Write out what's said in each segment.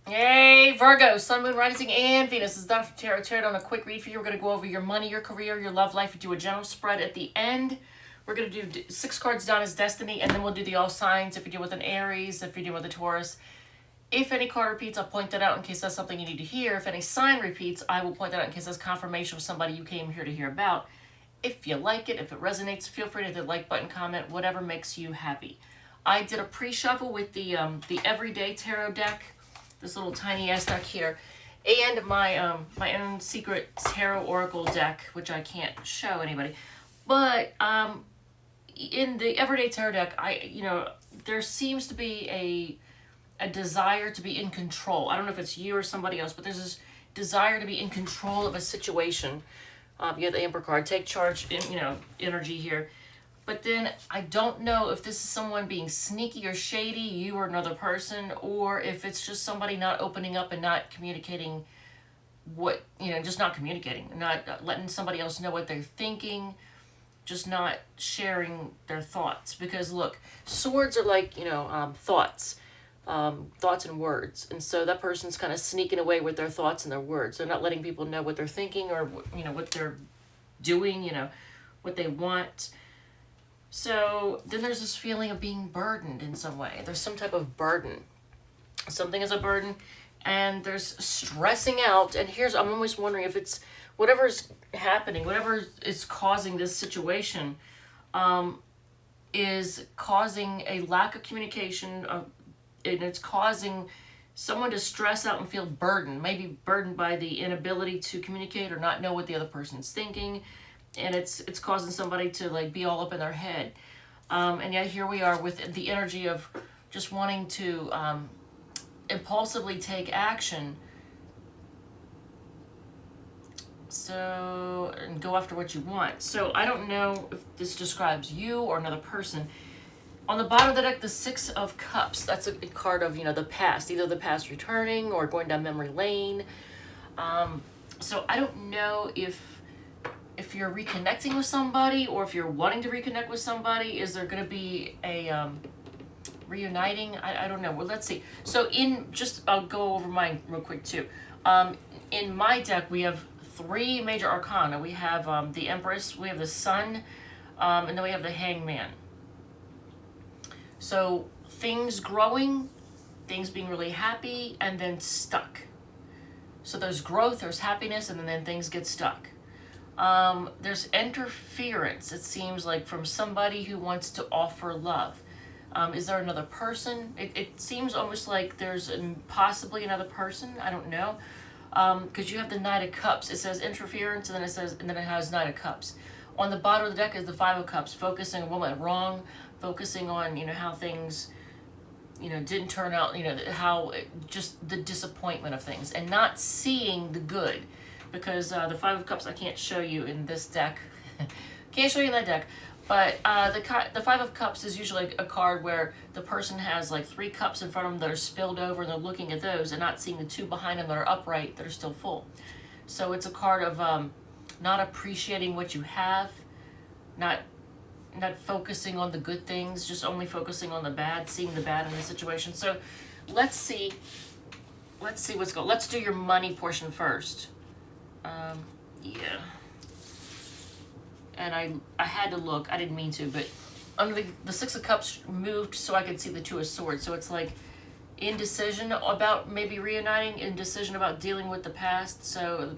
Hey, Virgo, Sun, Moon, Rising, and Venus. This is Dr. Tarot on a quick read for you. We're going to go over your money, your career, your love life. We do a general spread at the end. We're going to do 6 cards down as destiny, and then we'll do the all signs if you deal with an Aries, if you deal with a Taurus. If any card repeats, I'll point that out in case that's something you need to hear. If any sign repeats, I will point that out in case that's confirmation of somebody you came here to hear about. If you like it, if it resonates, feel free to hit the like button, comment, whatever makes you happy. I did a pre-shuffle with the Everyday Tarot deck, this little tiny ass deck here, and my own secret tarot oracle deck, which I can't show anybody. But in the Everyday Tarot deck, there seems to be a desire to be in control. I don't know if it's you or somebody else, but there's this desire to be in control of a situation. You have the Emperor card, take charge, energy here. But then I don't know if this is someone being sneaky or shady, you or another person, or if it's just somebody not opening up and not communicating just not communicating, not letting somebody else know what they're thinking, just not sharing their thoughts. Because look, swords are like, thoughts. Thoughts and words. And so that person's kind of sneaking away with their thoughts and their words. They're not letting people know what they're thinking or, what they're doing, what they want. So then there's this feeling of being burdened in some way. There's some type of burden. Something is a burden, and there's stressing out. And I'm always wondering if it's whatever's happening, whatever is causing this situation, is causing a lack of communication, and it's causing someone to stress out and feel burdened, maybe burdened by the inability to communicate or not know what the other person's thinking. And it's causing somebody to be all up in their head. And yet here we are with the energy of just wanting to impulsively take action. So, and go after what you want. So I don't know if this describes you or another person. On the bottom of the deck, the 6 of Cups. That's a card of, the past. Either the past returning or going down memory lane. So I don't know if you're reconnecting with somebody or if you're wanting to reconnect with somebody. Is there going to be a reuniting? I don't know. Well, let's see. So I'll go over mine real quick too. In my deck, we have 3 major arcana. We have the Empress, we have the Sun, and then we have the Hangman. So things growing, things being really happy, and then stuck. So there's growth, there's happiness, and then things get stuck. There's interference, it seems like, from somebody who wants to offer love. Is there another person? It seems almost like there's possibly another person. I don't know. Because you have the Knight of Cups. It says interference, and then it has Knight of Cups. On the bottom of the deck is the 5 of Cups, focusing on what went wrong, focusing on, how things, didn't turn out, just the disappointment of things, and not seeing the good. Because the 5 of Cups I can't show you in this deck. Can't show you in that deck. But the 5 of Cups is usually a card where the person has 3 cups in front of them that are spilled over, and they're looking at those and not seeing the 2 behind them that are upright that are still full. So it's a card of not appreciating what you have, not focusing on the good things, just only focusing on the bad, seeing the bad in the situation. So let's see what's going on. Let's do your money portion first. Yeah. And I had to look. I didn't mean to, but under the 6 of Cups moved so I could see the 2 of Swords. So it's indecision about maybe reuniting, indecision about dealing with the past. So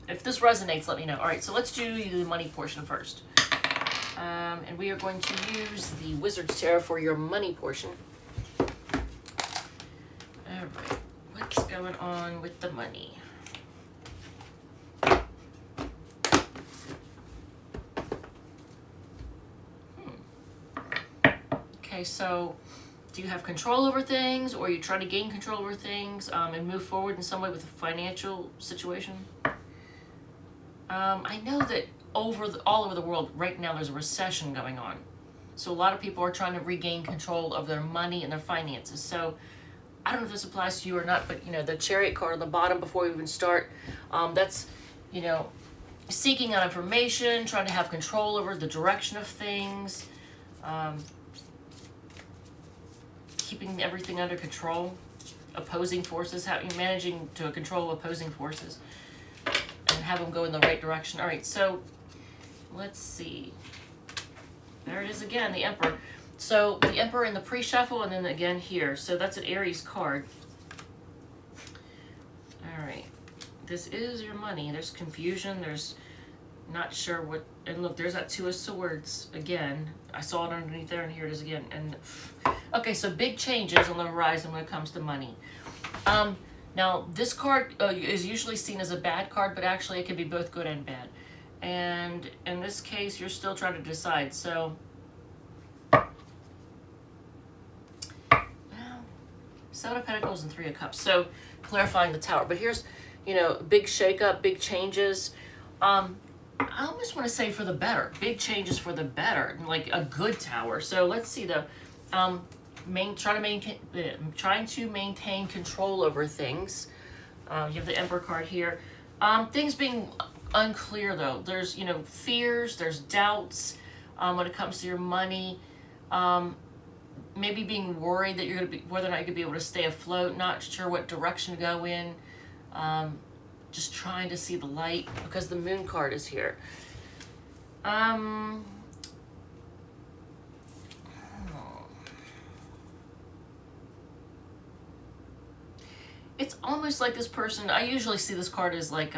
if this resonates, let me know. All right, so let's do the money portion first. And we are going to use the Wizard's Tarot for your money portion. All right, what's going on with the money? Okay, so do you have control over things, or you try to gain control over things and move forward in some way with a financial situation? I know that all over the world right now there's a recession going on. So a lot of people are trying to regain control of their money and their finances. So I don't know if this applies to you or not, but the Chariot card on the bottom before we even start, that's, seeking out information, trying to have control over the direction of things, keeping everything under control. opposing forces, how you're managing to control opposing forces and have them go in the right direction. All right, so let's see. There it is again, the Emperor. So the Emperor in the pre-shuffle, and then again here. So that's an Aries card. All right, this is your money. There's confusion. There's not sure what. And look, there's that Two of Swords again. I saw it underneath there, and here it is again. And okay, so big changes on the horizon when it comes to money. Now this card is usually seen as a bad card, but actually it can be both good and bad. And in this case, you're still trying to decide. So, Seven of Pentacles and Three of Cups. So, clarifying the Tower. But here's, you know, big shakeup, big changes. I almost want to say for the better. Big changes for the better, like a good Tower. So let's see though. Trying to maintain control over things. You have the Emperor card here. Things being unclear though. There's, you know, fears, there's doubts when it comes to your money. Maybe being worried that you're going to be, whether or not you could be able to stay afloat, not sure what direction to go in. Just trying to see the light because the Moon card is here. It's almost like this person, I usually see this card as like,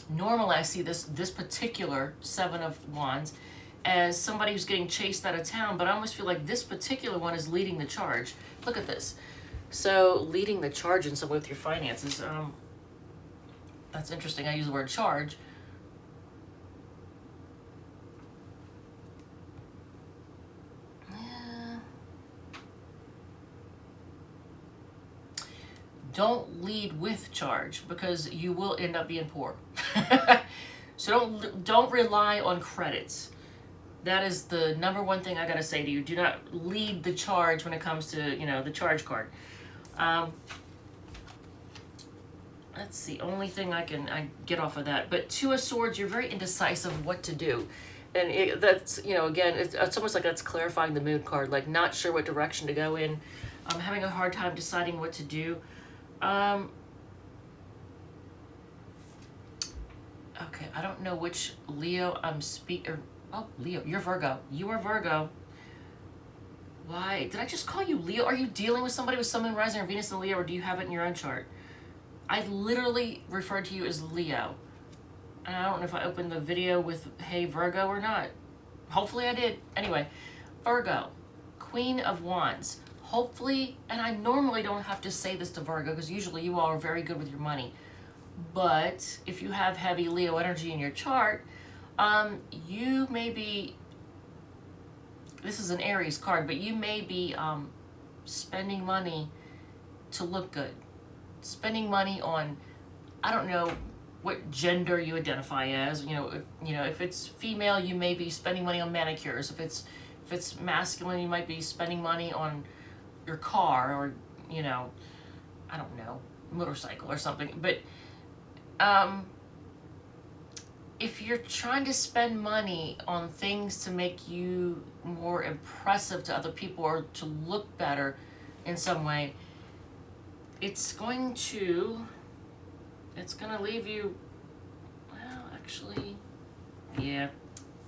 normally I see this particular Seven of Wands as somebody who's getting chased out of town, but I almost feel like this particular one is leading the charge. Look at this. So leading the charge in some way with your finances. That's interesting. I use the word charge. Don't lead with charge because you will end up being poor. So don't rely on credits. That is the number one thing I gotta say to you. Do not lead the charge when it comes to, you know, the charge card. That's the only thing I get off of that. But Two of Swords, you're very indecisive what to do. And that's, you know, again, it's almost like that's clarifying the Moon card, like not sure what direction to go in. Having a hard time deciding what to do. Okay, I don't know which Leo I'm speaking. Oh, Leo, you're Virgo. You are Virgo. Why? Did I just call you Leo? Are you dealing with somebody with Sun, Moon, Rising, or Venus in Leo, or do you have it in your own chart? I literally referred to you as Leo. And I don't know if I opened the video with Hey Virgo or not. Hopefully I did. Anyway, Virgo, Queen of Wands. Hopefully, and I normally don't have to say this to Virgo because usually you all are very good with your money. But if you have heavy Leo energy in your chart, you may be, this is an Aries card, but you may be spending money to look good. Spending money on, I don't know what gender you identify as. If it's female, you may be spending money on manicures. If it's masculine, you might be spending money on your car or, you know, I don't know, motorcycle or something. But if you're trying to spend money on things to make you more impressive to other people or to look better in some way, it's going to leave you, well, actually, yeah,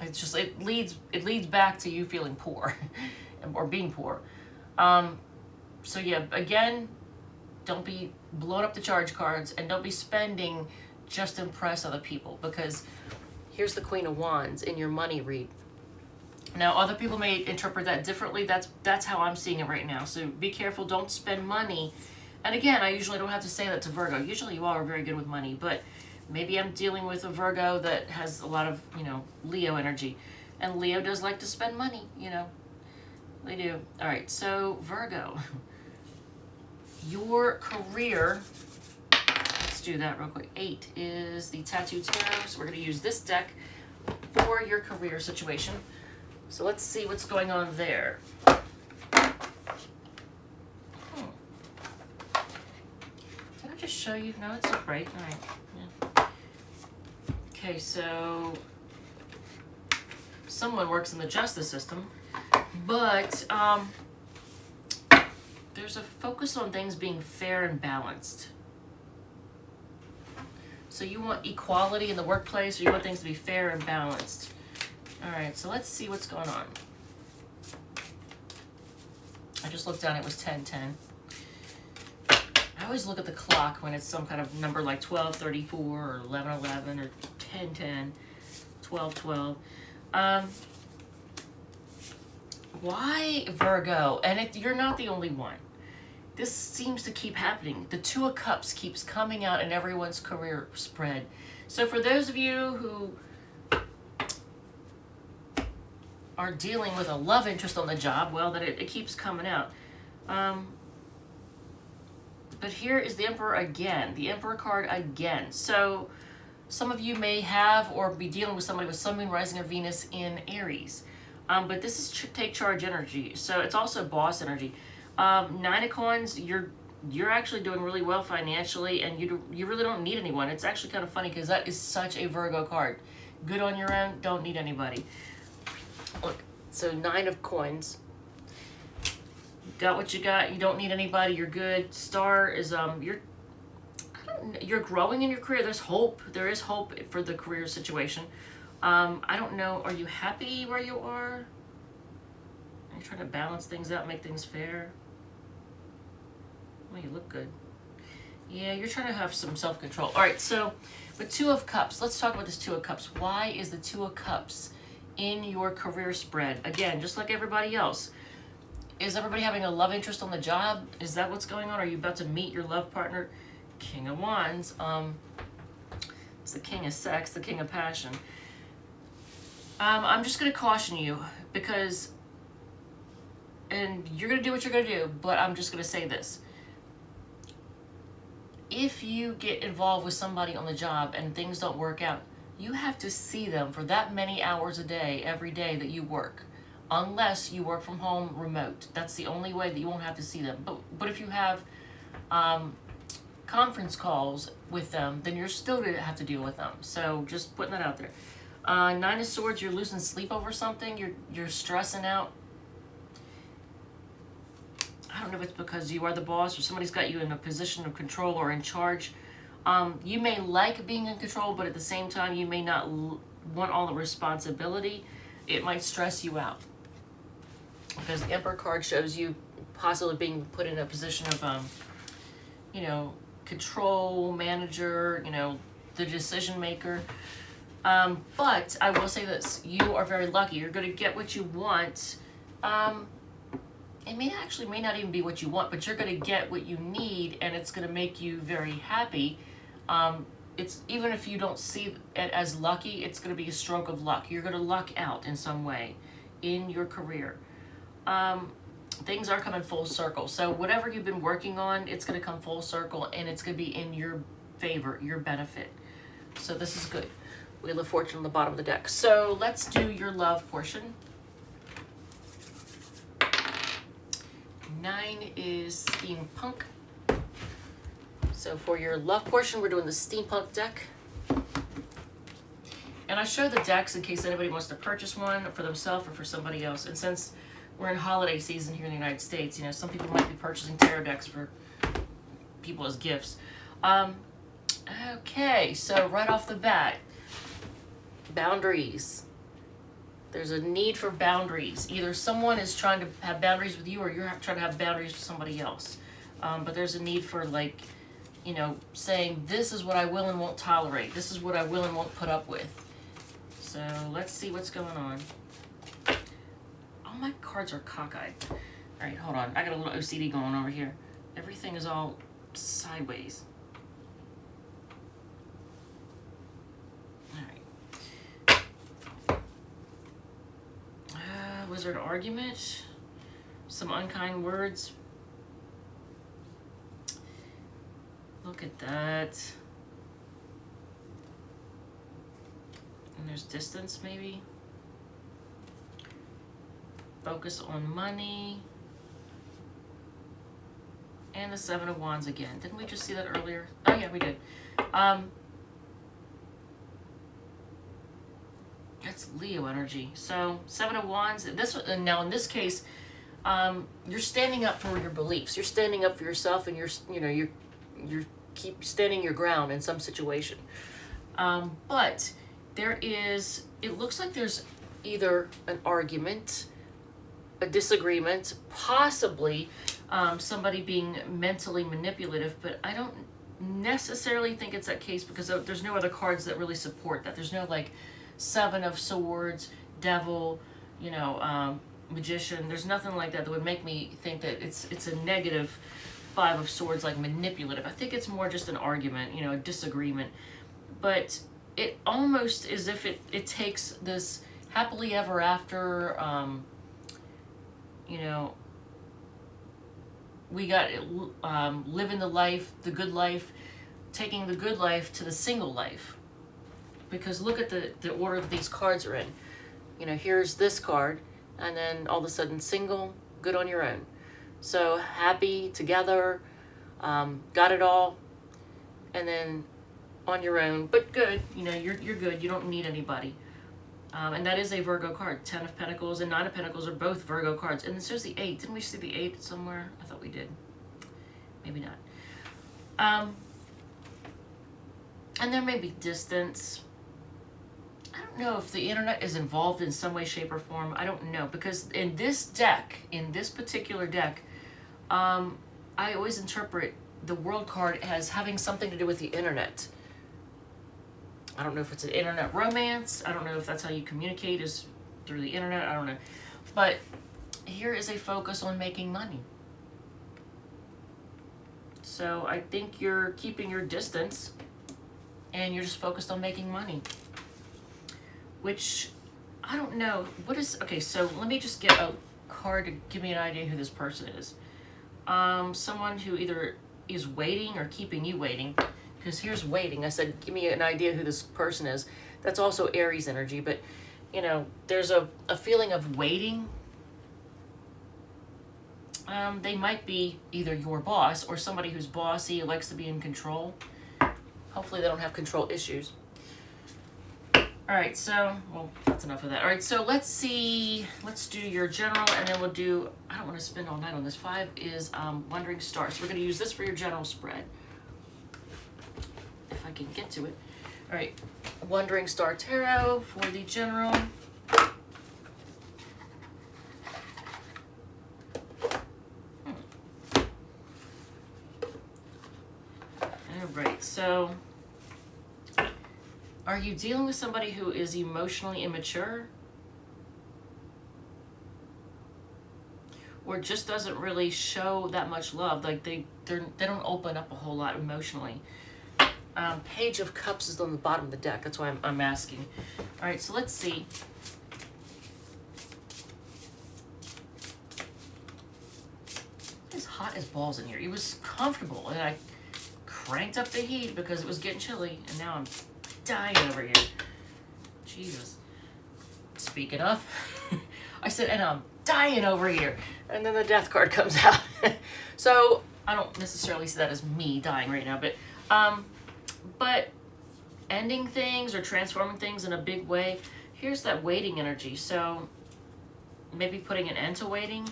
it's just, it leads back to you feeling poor or being poor. So yeah, again, don't be blowing up the charge cards and don't be spending just to impress other people, because here's the Queen of Wands in your money read. Now, other people may interpret that differently. That's how I'm seeing it right now. So be careful. Don't spend money. And again, I usually don't have to say that to Virgo. Usually you all are very good with money, but maybe I'm dealing with a Virgo that has a lot of, you know, Leo energy. And Leo does like to spend money, you know. They do. All right, so Virgo, your career, let's do that real quick. 8 is the Tattoo Tarot, so we're going to use this deck for your career situation. So let's see what's going on there. Did I just show you? No, it's not right. All right. Yeah. Okay, so someone works in the justice system, but there's a focus on things being fair and balanced. So you want equality in the workplace, or you want things to be fair and balanced. All right, so let's see what's going on. I just looked down, it was 10:10. I always look at the clock when it's some kind of number like 12:34 or 11:11 or 10:10, 12:12. Why Virgo? And you're not the only one. This seems to keep happening. The Two of Cups keeps coming out in everyone's career spread. So for those of you who are dealing with a love interest on the job, well, that it keeps coming out. But here is the Emperor again, the Emperor card again. So some of you may have or be dealing with somebody with Sun, Moon, Rising, or Venus in Aries. But this is take charge energy. So it's also boss energy. Nine of Coins, you're actually doing really well financially, and you really don't need anyone. It's actually kind of funny because that is such a Virgo card. Good on your own, don't need anybody. Look, so Nine of Coins. Got what you got. You don't need anybody. You're good. Star is you're growing in your career. There's hope. There is hope for the career situation. I don't know. Are you happy where you are? Are you trying to balance things out, make things fair? Well, you look good. Yeah, you're trying to have some self-control. All right, so with Two of Cups, let's talk about this Two of Cups. Why is the Two of Cups in your career spread? Again, just like everybody else. Is everybody having a love interest on the job? Is that what's going on? Are you about to meet your love partner? King of Wands. It's the king of sex, the king of passion. I'm just going to caution you because, and you're going to do what you're going to do, but I'm just going to say this. If you get involved with somebody on the job and things don't work out, you have to see them for that many hours a day, every day that you work. Unless you work from home remote. That's the only way that you won't have to see them. But if you have conference calls with them, then you're still going to have to deal with them. So just putting that out there. Nine of Swords, you're losing sleep over something. You're stressing out. I don't know if it's because you are the boss or somebody's got you in a position of control or in charge. You may like being in control, but at the same time, you may not want all the responsibility. It might stress you out. Because the Emperor card shows you possibly being put in a position of, control, manager, the decision maker. But I will say this, you are very lucky. You're going to get what you want. It may not even be what you want, but you're going to get what you need, and it's going to make you very happy. It's even if you don't see it as lucky, it's going to be a stroke of luck. You're going to luck out in some way in your career. Things are coming full circle. So whatever you've been working on, it's going to come full circle, and it's going to be in your favor, your benefit. So this is good. Wheel of Fortune on the bottom of the deck. So let's do your love portion. 9 is steampunk. So for your love portion, we're doing the steampunk deck. And I show the decks in case anybody wants to purchase one for themselves or for somebody else. And since we're in holiday season here in the United States, some people might be purchasing tarot decks for people as gifts. Okay, so right off the bat, boundaries. There's a need for boundaries. Either someone is trying to have boundaries with you or you're trying to have boundaries with somebody else. But there's a need for saying this is what I will and won't tolerate. This is what I will and won't put up with. So let's see what's going on. All my cards are cockeyed. All right, hold on. I got a little OCD going over here. Everything is all sideways. Was there an argument? Some unkind words? Look at that. And there's distance, maybe. Focus on money. And the Seven of Wands again. Didn't we just see that earlier? Oh yeah, we did. That's Leo energy. So Seven of Wands. Now in this case, you're standing up for your beliefs. You're standing up for yourself, and you're keep standing your ground in some situation. But it looks like there's either an argument, a disagreement, possibly somebody being mentally manipulative, but I don't necessarily think it's that case because there's no other cards that really support that. There's no like Seven of Swords, Devil, Magician. There's nothing like that would make me think that it's a negative Five of Swords, like manipulative. I think it's more just an argument, a disagreement. But it almost is if it takes this happily ever after, we got living the good life, taking the good life to the single life. Because look at the order that these cards are in. Here's this card, and then all of a sudden single, good on your own. So happy, together, got it all, and then on your own, but good. You're good. You don't need anybody. And that is a Virgo card. 10 of Pentacles and 9 of Pentacles are both Virgo cards. And this is the 8. Didn't we see the 8 somewhere? I thought we did. Maybe not. And there may be distance. I don't know if the internet is involved in some way, shape, or form. I don't know. Because in this particular deck, I always interpret the World card as having something to do with the internet. I don't know if it's an internet romance. I don't know if that's how you communicate, is through the internet. I don't know. But here is a focus on making money. So I think you're keeping your distance and you're just focused on making money. Which, I don't know. Okay, so let me just get a card to give me an idea who this person is. Someone who either is waiting or keeping you waiting. Because here's waiting. I said, give me an idea who this person is. That's also Aries energy. But, there's a feeling of waiting. They might be either your boss or somebody who's bossy, likes to be in control. Hopefully they don't have control issues. All right, so, that's enough of that. All right, so let's do your general, and then we'll do, I don't want to spend all night on this. 5 is Wandering Star. So we're going to use this for your general spread. If I can get to it. All right, Wandering Star Tarot for the general. All right, so are you dealing with somebody who is emotionally immature? Or just doesn't really show that much love? Like they don't open up a whole lot emotionally. Page of Cups is on the bottom of the deck. That's why I'm asking. All right, so let's see. It's hot as balls in here. It was comfortable, and I cranked up the heat because it was getting chilly, and now I'm dying over here. Jesus. Speaking of, I said, and I'm dying over here. And then the Death card comes out. So I don't necessarily see that as me dying right now, but ending things or transforming things in a big way. Here's that waiting energy. So maybe putting an end to waiting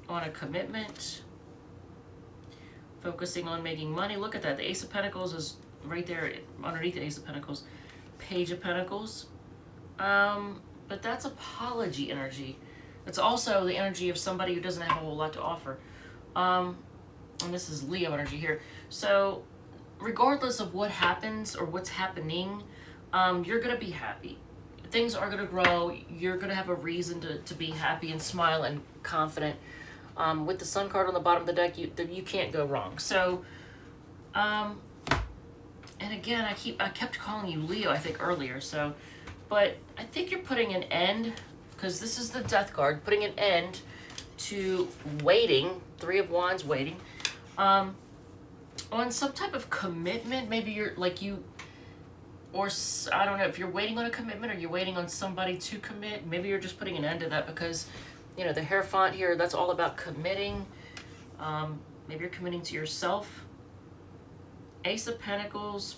on a commitment. Focusing on making money. Look at that. The Ace of Pentacles is right there underneath the Ace of Pentacles. Page of Pentacles. But that's apology energy. It's also the energy of somebody who doesn't have a whole lot to offer. And this is Leo energy here. So regardless of what happens or what's happening, you're going to be happy. Things are going to grow. You're going to have a reason to be happy and smile and confident. With the Sun card on the bottom of the deck, you can't go wrong. So, and again, I kept calling you Leo, I think, earlier. So, but I think you're putting an end, because this is the Death card, putting an end to waiting, 3 of Wands waiting, on some type of commitment. Maybe you're like or I don't know if you're waiting on a commitment or you're waiting on somebody to commit. Maybe you're just putting an end to that because, the Hierophant here, that's all about committing. Maybe you're committing to yourself. Ace of Pentacles,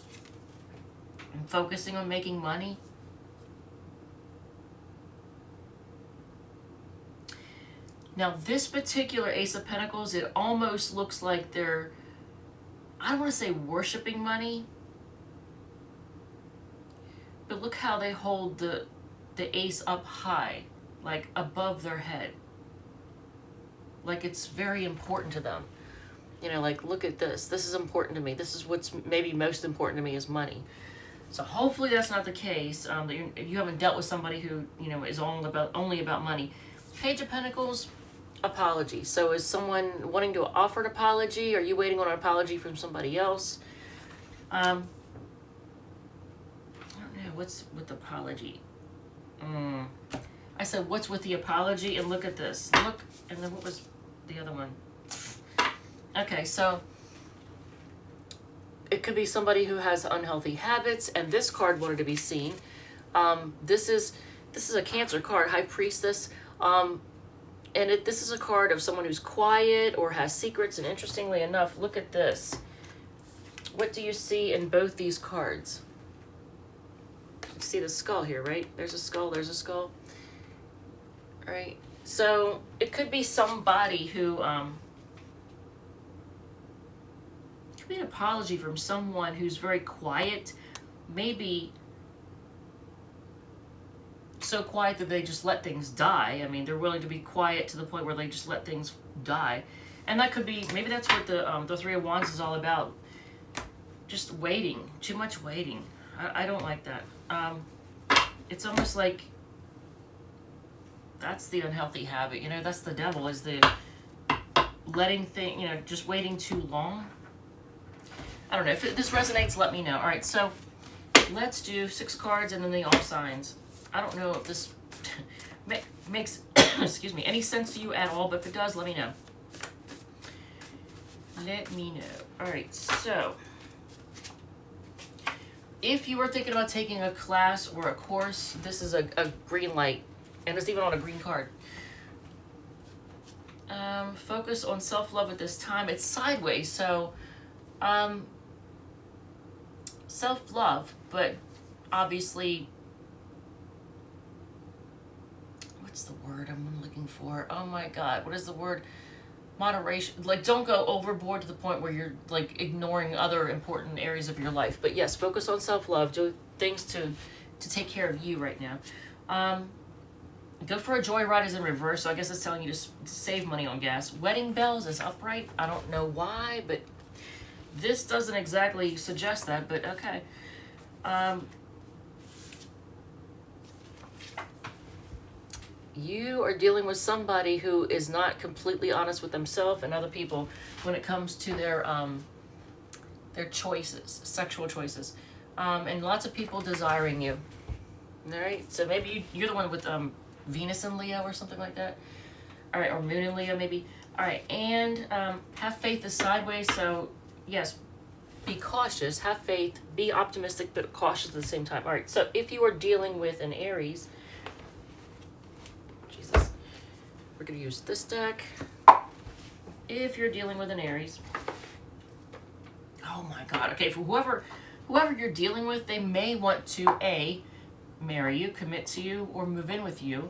and focusing on making money. Now, this particular Ace of Pentacles, it almost looks like they're, I don't want to say worshiping money, but look how they hold the ace up high, like above their head. Like it's very important to them. You know, like, look at this. This is important to me. This is what's maybe most important to me is money. So hopefully that's not the case. That you haven't dealt with somebody who, you know, is only about money. Page of Pentacles, apology. So is someone wanting to offer an apology? Are you waiting on an apology from somebody else? I don't know. What's with the apology? I said, what's with the apology? And look at this. Look, and then what was the other one? Okay, so it could be somebody who has unhealthy habits, and this card wanted to be seen. This is a Cancer card, High Priestess, and this is a card of someone who's quiet or has secrets. And interestingly enough, look at this. What do you see in both these cards? You see the skull here, right? There's a skull. There's a skull. All right. So it could be somebody who could be an apology from someone who's very quiet, maybe so quiet that they just let things die. I mean, they're willing to be quiet to the point where they just let things die. And that could be, maybe that's what the Three of Wands is all about. Just waiting, too much waiting. I don't like that. It's almost like that's the unhealthy habit, you know, that's the devil, is the letting things, you know, just waiting too long. I don't know. If this resonates, let me know. All right, so let's do 6 cards and then the all signs. I don't know if this makes excuse me, any sense to you at all, but if it does, let me know. Let me know. All right, so if you were thinking about taking a class or a course, this is a green light, and it's even on a green card. Focus on self-love at this time. It's sideways, so self-love, but obviously, what's the word I'm looking for? Oh my God, what is the word? Moderation. Like, don't go overboard to the point where you're like ignoring other important areas of your life. But yes, focus on self-love. Do things to take care of you right now. Go for a joyride is in reverse, so I guess it's telling you to save money on gas. Wedding bells is upright. I don't know why, but this doesn't exactly suggest that, but okay. You are dealing with somebody who is not completely honest with themselves and other people when it comes to their choices, sexual choices. And lots of people desiring you. All right, so maybe you're the one with Venus and Leo or something like that. All right, or Moon and Leo maybe. All right, and have faith is sideways, so yes, be cautious, have faith, be optimistic, but cautious at the same time. All right, so if you are dealing with an Aries, Jesus, we're going to use this deck. If you're dealing with an Aries, oh my God, okay, for whoever you're dealing with, they may want to, A, marry you, commit to you, or move in with you.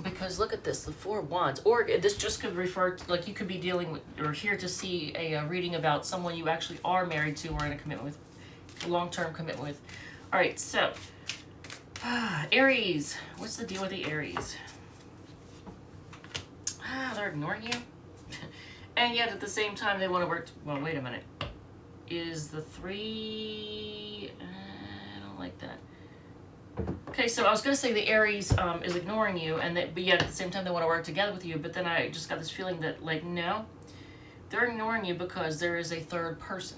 Because look at this, the Four of Wands, or this just could refer to, like, you could be dealing with or here to see a reading about someone you actually are married to or in a commitment with, a long-term commitment with. All right, so Aries, what's the deal with the Aries? They're ignoring you, and yet at the same time they want to work. Well, wait a minute. Is the 3? I don't like that. Okay, so I was going to say the Aries is ignoring you, but yet at the same time they want to work together with you, but then I just got this feeling that, like, no, they're ignoring you because there is a third person.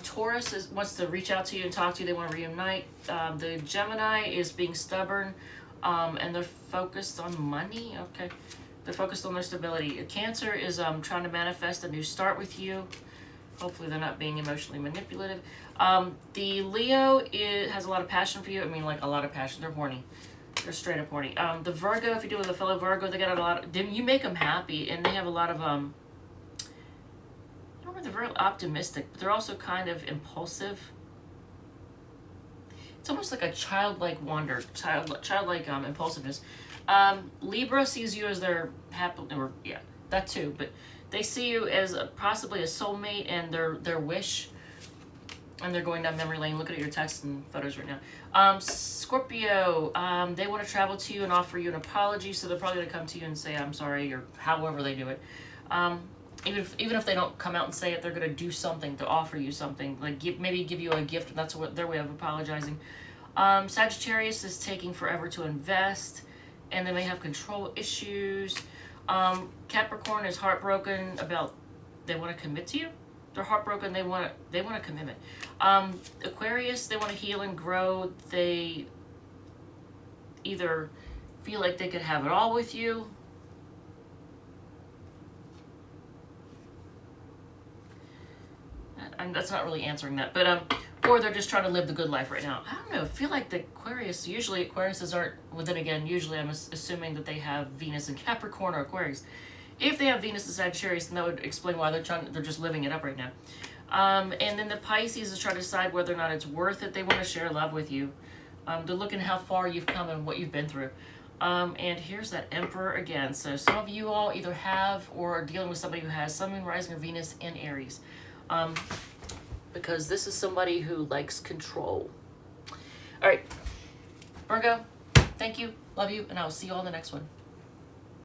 Taurus wants to reach out to you and talk to you. They want to reunite. The Gemini is being stubborn, and they're focused on money. Okay, they're focused on their stability. Cancer is trying to manifest a new start with you. Hopefully they're not being emotionally manipulative. The Leo has a lot of passion for you. I mean, like, a lot of passion. They're horny. They're straight up horny. The Virgo, if you deal with a fellow Virgo, they got a lot of, you make them happy, and they have a lot of, I don't know, they're very optimistic, but they're also kind of impulsive. It's almost like a childlike wonder, childlike impulsiveness. Libra sees you as their happy, or yeah, that too. But they see you as possibly a soulmate and their wish. And they're going down memory lane. Looking at your texts and photos right now. Scorpio, they want to travel to you and offer you an apology. So they're probably going to come to you and say, I'm sorry, or however they do it. Even if they don't come out and say it, they're going to do something to offer you something. Like maybe give you a gift. That's what their way of apologizing. Sagittarius is taking forever to invest. And they may have control issues. Capricorn is heartbroken about they want to commit to you. They're heartbroken. They want a commitment. Aquarius, they want to heal and grow. They either feel like they could have it all with you. And that's not really answering that, but or they're just trying to live the good life right now. I don't know. I feel like the usually Aquariuses aren't. Well, then again, usually I'm assuming that they have Venus in Capricorn or Aquarius. If they have Venus in Sagittarius, then that would explain why they're just living it up right now. And then the Pisces is trying to decide whether or not it's worth it. They want to share love with you. They're looking how far you've come and what you've been through. And here's that Emperor again. So some of you all either have or are dealing with somebody who has Sun, Moon, Rising, or Venus in Aries. Because this is somebody who likes control. All right, Virgo, thank you, love you, and I'll see you all in the next one.